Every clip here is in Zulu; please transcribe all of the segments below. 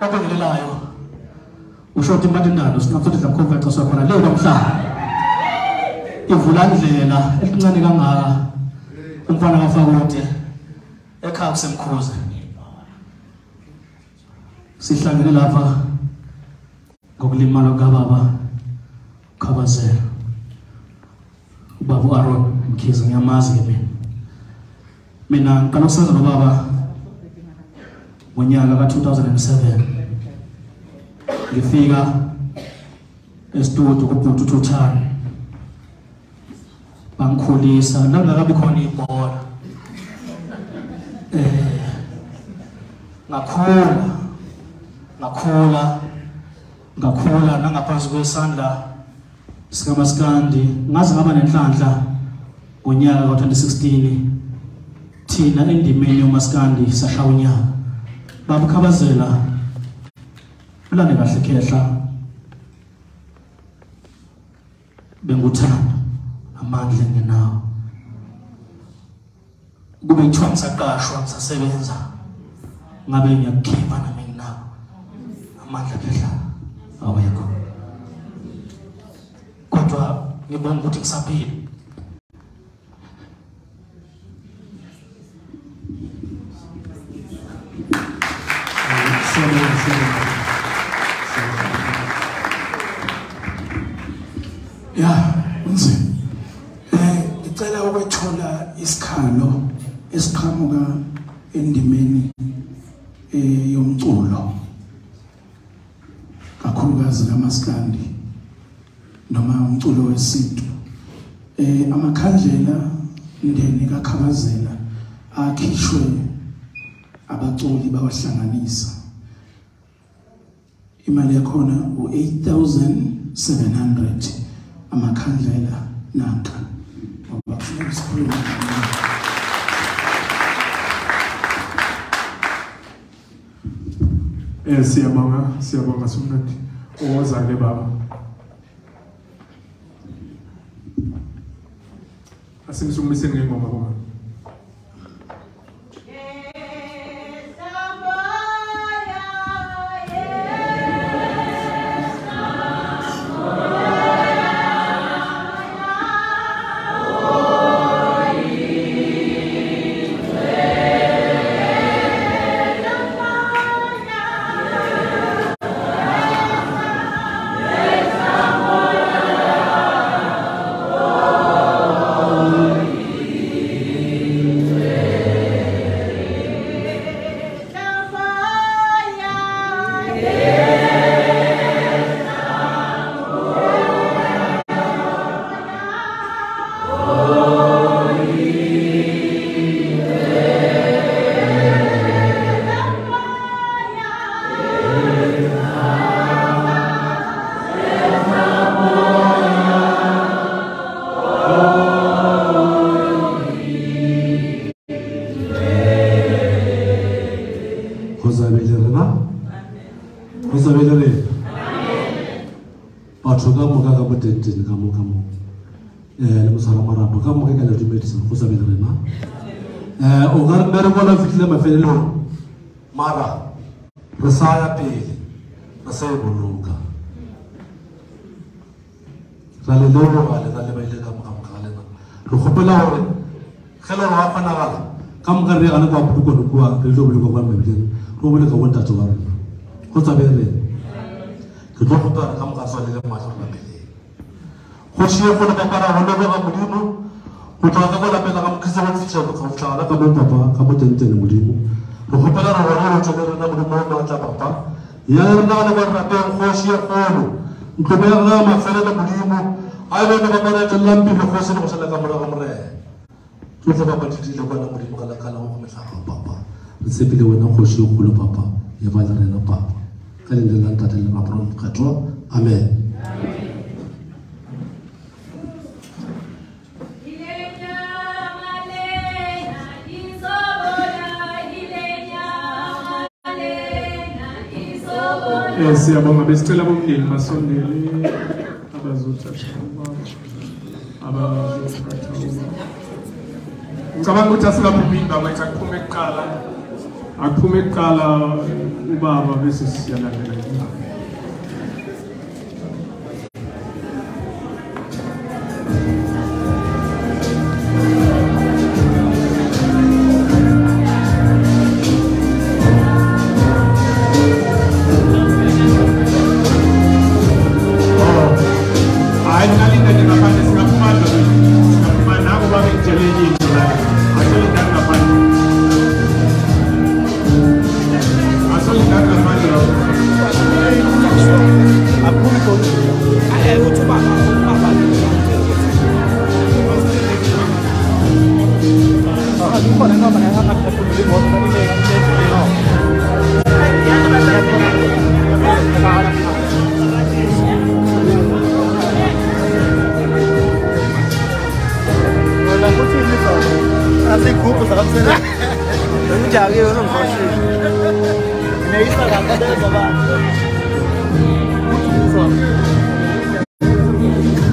Apa ngilelayo usho timadindalo singafuthi zakhomba xa khona leyo kwamhlanje ivula indlela elincane kangaka umfana kaFakude ekhaya kusemkhuze sihlangene lapha ngokulimala kababa Khabazela ubaba uAaron Mkhize ngiyamazi ke mina ngicela ukusenza nobaba ngonyaka ka2007 ngifika estudio kubhuti uThuthani bangikhulisa nangakabi khona ibhola ngakhula nangaphansi kwesandla sikaMaskandi ngaze ngaba nenhlanhla ngonyaka ka2016 thina endimeni yoMaskandi sashaya unyaka baba Khabazela ulane kahle khehla benguthanda amandla ngenawo kube kuthiwa ngisaqashwa ngisasebenza ngabe ngiyakukhipha nami nginawo amandla phela awekho kodwa ngibona ukuthi ngisaphila ya nzi ngicela ukwethola isikhalo esiqhamuka endimeni yomculo kakhulukazi kaMaskandi noma umculo wesintu amakhandlela ndeni kaKhabazela akhishwe abaculi bawahlanganisa imali yakhona u8700 amakhandlela nanka ngabafuna isikhuluma siyabonga Somnathi ozale baba asimsumise ngengoma baba mara resaya pele resaya boloka rale lolo ba le ba ile ka mokgale na re khopela hore khela wa fana gala ka mokare ana kwa putuko no kwa re lo bole kwa mebile ro bole ka wonta tso ba re go tsa bele ke tlo khotsa ka mokare sa le le mahlo la pele go tshie go le ka para ho lo ga modimo go tla ka la pele ka mokise ba fitsa go tla la ka mo papa ka mo tentene modimo re khopela re bona re tsole rena modimo ba tla papa ya rena le ba rata go tshie kgolo ntlo ya rena mafela le modimo ai ba ba ba tla lampi le go se le go sala ka mora ga more ke tla ba ditile kwa modimo ka la kala go mehla papa re sepile wena go tshie kgolo papa ya ba rena papa ka le ndela ntata le ba pro khatwa amen siyabonga besicela bomndeni basondele abazothatha abazophatha ngicabanga ukuthi asingaphumi indaba ethi akuphume kuqala ubaba bese siyalandela indaba.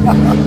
Ha ha ha.